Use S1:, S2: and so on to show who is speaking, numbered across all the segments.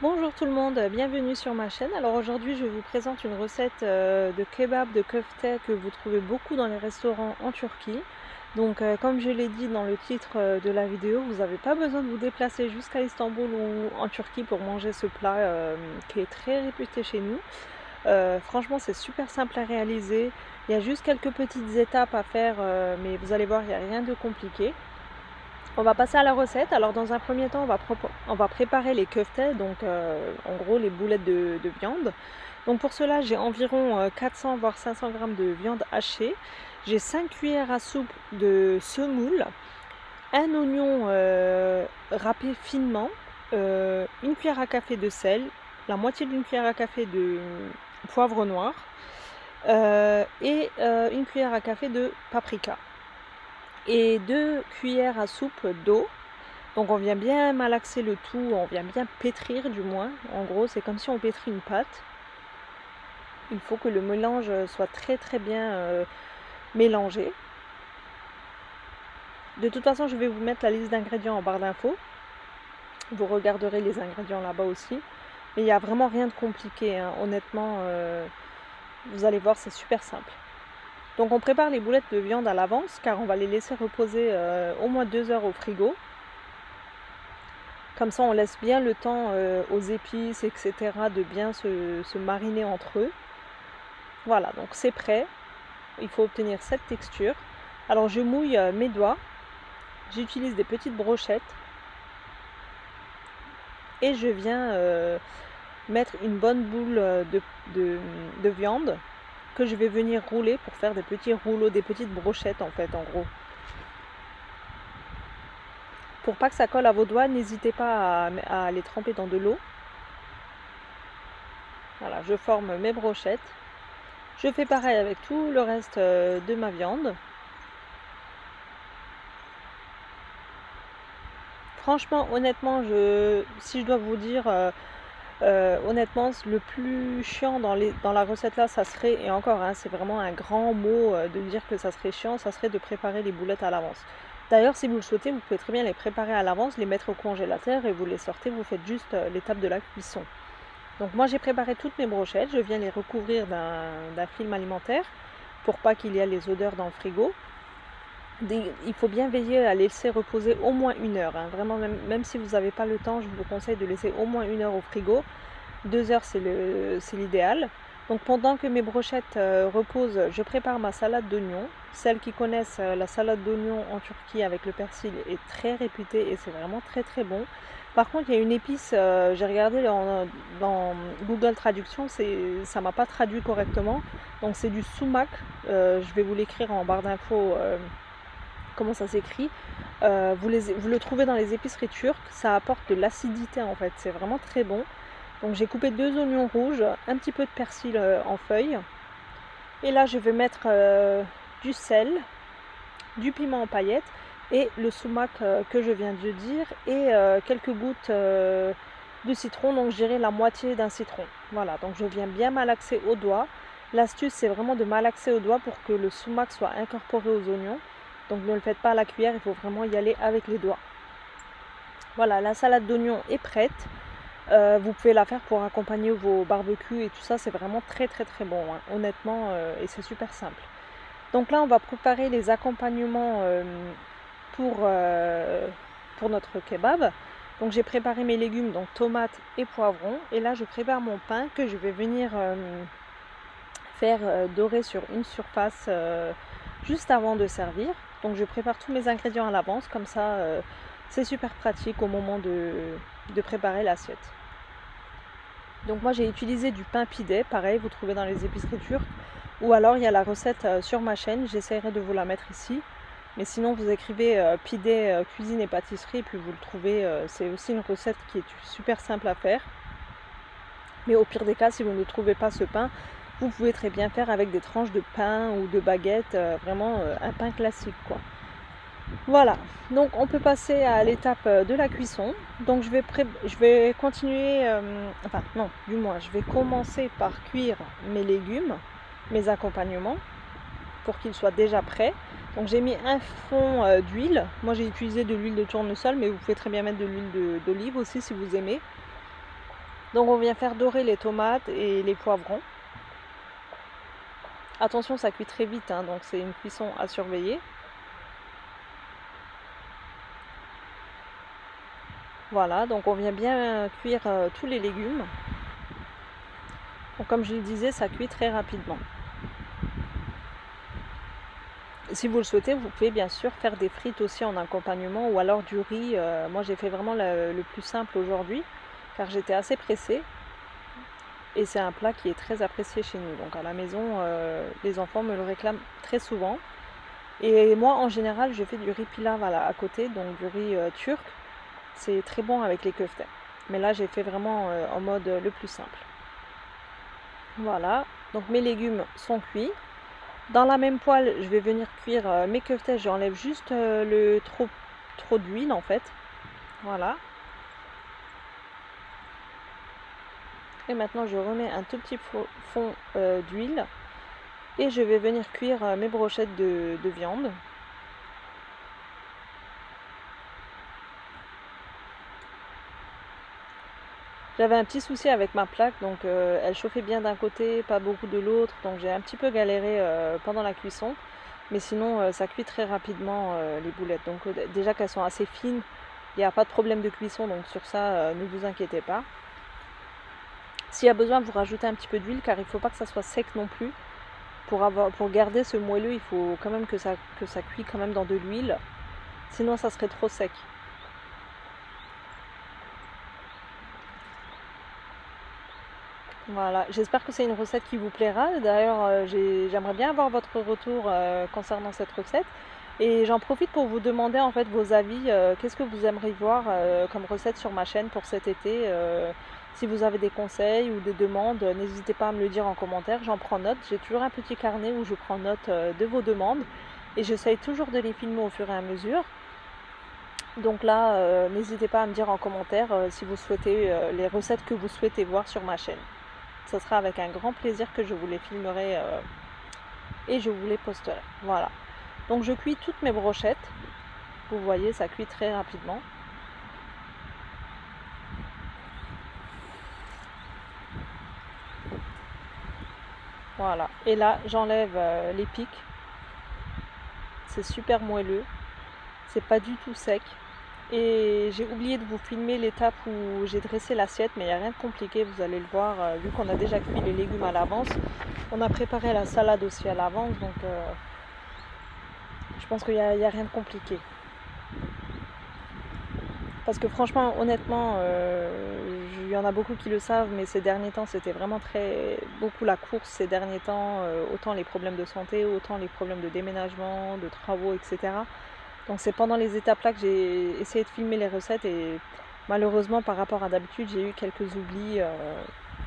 S1: Bonjour tout le monde, bienvenue sur ma chaîne. Alors aujourd'hui je vous présente une recette de kebab de köfte que vous trouvez beaucoup dans les restaurants en Turquie. Donc comme je l'ai dit dans le titre de la vidéo, vous n'avez pas besoin de vous déplacer jusqu'à Istanbul ou en Turquie pour manger ce plat qui est très réputé chez nous. Franchement c'est super simple à réaliser, il y a juste quelques petites étapes à faire mais vous allez voir il n'y a rien de compliqué. On va passer à la recette. Alors dans un premier temps, on va préparer les köftes, donc en gros les boulettes de viande. Donc pour cela, j'ai environ 400 voire 500 grammes de viande hachée. J'ai 5 cuillères à soupe de semoule, un oignon râpé finement, une cuillère à café de sel, la moitié d'une cuillère à café de poivre noir et une cuillère à café de paprika. Et 2 cuillères à soupe d'eau. Donc on vient bien malaxer le tout, on vient bien pétrir du moins. En gros c'est comme si on pétrit une pâte. Il faut que le mélange soit très bien mélangé. De toute façon je vais vous mettre la liste d'ingrédients en barre d'infos. Vous regarderez les ingrédients là-bas aussi. Mais il n'y a vraiment rien de compliqué, hein. Honnêtement, vous allez voir, c'est super simple. Donc on prépare les boulettes de viande à l'avance car on va les laisser reposer au moins 2 heures au frigo. Comme ça on laisse bien le temps aux épices etc. de bien se mariner entre eux. Voilà, donc c'est prêt. Il faut obtenir cette texture. Alors je mouille mes doigts. J'utilise des petites brochettes. Et je viens mettre une bonne boule de viande que je vais venir rouler pour faire des petits rouleaux, des petites brochettes en fait, en gros. Pour pas que ça colle à vos doigts, n'hésitez pas à les tremper dans de l'eau. Voilà, je forme mes brochettes. Je fais pareil avec tout le reste de ma viande. Franchement, honnêtement, si je dois vous dire, honnêtement, le plus chiant dans la recette là, ça serait, et encore, hein, c'est vraiment un grand mot de dire que ça serait chiant, ça serait de préparer les boulettes à l'avance. D'ailleurs, si vous le souhaitez, vous pouvez très bien les préparer à l'avance, les mettre au congélateur et vous les sortez, vous faites juste l'étape de la cuisson. Donc moi j'ai préparé toutes mes brochettes, je viens les recouvrir d'un film alimentaire pour pas qu'il y ait les odeurs dans le frigo. Il faut bien veiller à laisser reposer au moins 1 heure, hein. Vraiment, même si vous n'avez pas le temps, je vous conseille de laisser au moins 1 heure au frigo. 2 heures c'est l'idéal. Donc pendant que mes brochettes reposent, je prépare ma salade d'oignons. Celles qui connaissent la salade d'oignons en Turquie avec le persil est très réputée et c'est vraiment très bon. Par contre il y a une épice, j'ai regardé dans Google Traduction, ça m'a pas traduit correctement. Donc c'est du sumac, je vais vous l'écrire en barre d'infos comment ça s'écrit. Vous le trouvez dans les épiceries turques, ça apporte de l'acidité en fait, c'est vraiment très bon. Donc j'ai coupé 2 oignons rouges, un petit peu de persil en feuilles. Et là je vais mettre du sel, du piment en paillettes et le sumac que je viens de dire et quelques gouttes de citron, donc je dirais la moitié d'un citron. Voilà, donc je viens bien malaxer au doigt. L'astuce c'est vraiment de malaxer au doigt pour que le sumac soit incorporé aux oignons. Donc ne le faites pas à la cuillère, il faut vraiment y aller avec les doigts. Voilà, la salade d'oignons est prête. Vous pouvez la faire pour accompagner vos barbecues et tout ça, c'est vraiment très bon, hein, honnêtement, et c'est super simple. Donc là on va préparer les accompagnements pour notre kebab. Donc j'ai préparé mes légumes, donc tomates et poivrons, et là je prépare mon pain que je vais venir faire dorer sur une surface juste avant de servir. Donc je prépare tous mes ingrédients à l'avance, comme ça c'est super pratique au moment de préparer l'assiette. Donc moi j'ai utilisé du pain pide, pareil vous trouvez dans les épiceries turques, ou alors il y a la recette sur ma chaîne, j'essaierai de vous la mettre ici. Mais sinon vous écrivez pide cuisine et pâtisserie et puis vous le trouvez, c'est aussi une recette qui est super simple à faire. Mais au pire des cas, si vous ne trouvez pas ce pain, vous pouvez très bien faire avec des tranches de pain ou de baguette, vraiment un pain classique quoi. Voilà, donc on peut passer à l'étape de la cuisson. Donc je vais continuer, enfin non, du moins je vais commencer par cuire mes légumes, mes accompagnements, pour qu'ils soient déjà prêts. Donc j'ai mis un fond d'huile. Moi j'ai utilisé de l'huile de tournesol, mais vous pouvez très bien mettre de l'huile d'olive aussi si vous aimez. Donc on vient faire dorer les tomates et les poivrons. Attention, ça cuit très vite, hein, donc c'est une cuisson à surveiller. Voilà, donc on vient bien cuire tous les légumes. Donc comme je le disais, ça cuit très rapidement. Si vous le souhaitez, vous pouvez bien sûr faire des frites aussi en accompagnement ou alors du riz. Moi j'ai fait vraiment le plus simple aujourd'hui car j'étais assez pressée. Et c'est un plat qui est très apprécié chez nous. Donc à la maison, les enfants me le réclament très souvent. Et moi en général, je fais du riz pilav à côté, donc du riz turc. C'est très bon avec les köftes. Mais là j'ai fait vraiment en mode le plus simple. Voilà, donc mes légumes sont cuits. Dans la même poêle, je vais venir cuire mes köftes. J'enlève juste le trop d'huile en fait. Voilà. Et maintenant je remets un tout petit fond d'huile. Et je vais venir cuire mes brochettes de viande. J'avais un petit souci avec ma plaque, donc elle chauffait bien d'un côté, pas beaucoup de l'autre, donc j'ai un petit peu galéré pendant la cuisson. Mais sinon, ça cuit très rapidement les boulettes. Donc déjà qu'elles sont assez fines, il n'y a pas de problème de cuisson, donc sur ça, ne vous inquiétez pas. S'il y a besoin, vous rajoutez un petit peu d'huile, car il ne faut pas que ça soit sec non plus. Pour garder ce moelleux, il faut quand même que ça cuit quand même dans de l'huile. Sinon, ça serait trop sec. Voilà, j'espère que c'est une recette qui vous plaira. D'ailleurs, j'aimerais bien avoir votre retour concernant cette recette. Et j'en profite pour vous demander en fait vos avis. Qu'est-ce que vous aimeriez voir comme recette sur ma chaîne pour cet été si vous avez des conseils ou des demandes, n'hésitez pas à me le dire en commentaire. J'en prends note. J'ai toujours un petit carnet où je prends note de vos demandes. Et j'essaye toujours de les filmer au fur et à mesure. Donc là, n'hésitez pas à me dire en commentaire si vous souhaitez les recettes que vous souhaitez voir sur ma chaîne. Ce sera avec un grand plaisir que je vous les filmerai et je vous les posterai. Voilà. Donc je cuis toutes mes brochettes. Vous voyez, ça cuit très rapidement. Voilà. Et là, j'enlève les pics. C'est super moelleux. C'est pas du tout sec. Et j'ai oublié de vous filmer l'étape où j'ai dressé l'assiette, mais il n'y a rien de compliqué, vous allez le voir, vu qu'on a déjà cuit les légumes à l'avance. On a préparé la salade aussi à l'avance, donc je pense qu'il n'y a rien de compliqué. Parce que franchement, honnêtement, il y en a beaucoup qui le savent, mais ces derniers temps, c'était vraiment beaucoup la course ces derniers temps, autant les problèmes de santé, autant les problèmes de déménagement, de travaux, etc. Donc c'est pendant les étapes là que j'ai essayé de filmer les recettes et malheureusement par rapport à d'habitude j'ai eu quelques oublis,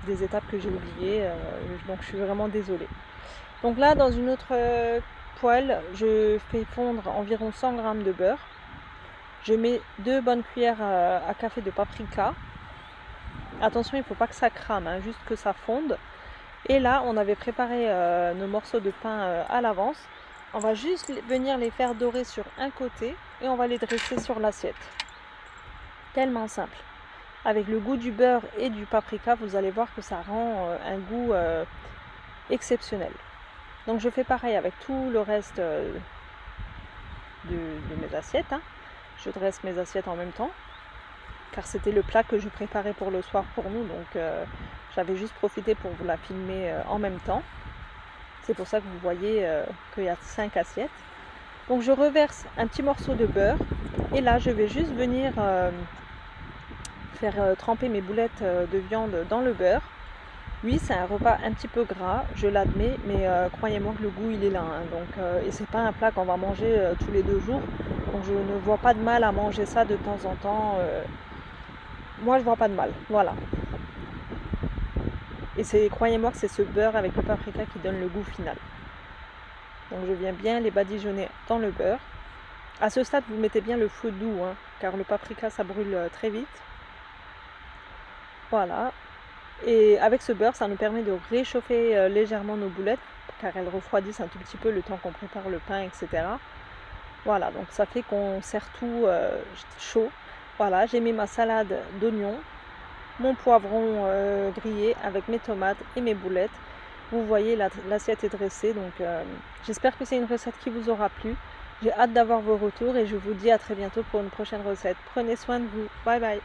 S1: des étapes que j'ai oubliées, donc je suis vraiment désolée. Donc là dans une autre poêle je fais fondre environ 100 g de beurre. Je mets 2 bonnes cuillères à café de paprika. Attention il ne faut pas que ça crame, hein, juste que ça fonde. Et là on avait préparé nos morceaux de pain à l'avance. On va juste venir les faire dorer sur un côté et on va les dresser sur l'assiette. Tellement simple. Avec le goût du beurre et du paprika, vous allez voir que ça rend un goût exceptionnel. Donc je fais pareil avec tout le reste de mes assiettes. Hein. Je dresse mes assiettes en même temps. Car c'était le plat que je préparais pour le soir pour nous. Donc j'avais juste profité pour vous la filmer en même temps. C'est pour ça que vous voyez qu'il y a 5 assiettes. Donc je reverse un petit morceau de beurre. Et là, je vais juste venir faire tremper mes boulettes de viande dans le beurre. Oui, c'est un repas un petit peu gras, je l'admets, mais croyez-moi que le goût, il est là. Hein, donc, et c'est pas un plat qu'on va manger tous les 2 jours. Donc je ne vois pas de mal à manger ça de temps en temps. Moi, je vois pas de mal. Voilà. Et croyez-moi que c'est ce beurre avec le paprika qui donne le goût final. Donc je viens bien les badigeonner dans le beurre. À ce stade, vous mettez bien le feu doux, hein, car le paprika, ça brûle très vite. Voilà. Et avec ce beurre, ça nous permet de réchauffer légèrement nos boulettes, car elles refroidissent un tout petit peu le temps qu'on prépare le pain, etc. Voilà, donc ça fait qu'on sert tout chaud. Voilà, j'ai mis ma salade d'oignons. mon poivron grillé avec mes tomates et mes boulettes. Vous voyez, l'assiette est dressée, donc j'espère que c'est une recette qui vous aura plu. J'ai hâte d'avoir vos retours et je vous dis à très bientôt pour une prochaine recette. Prenez soin de vous. Bye bye.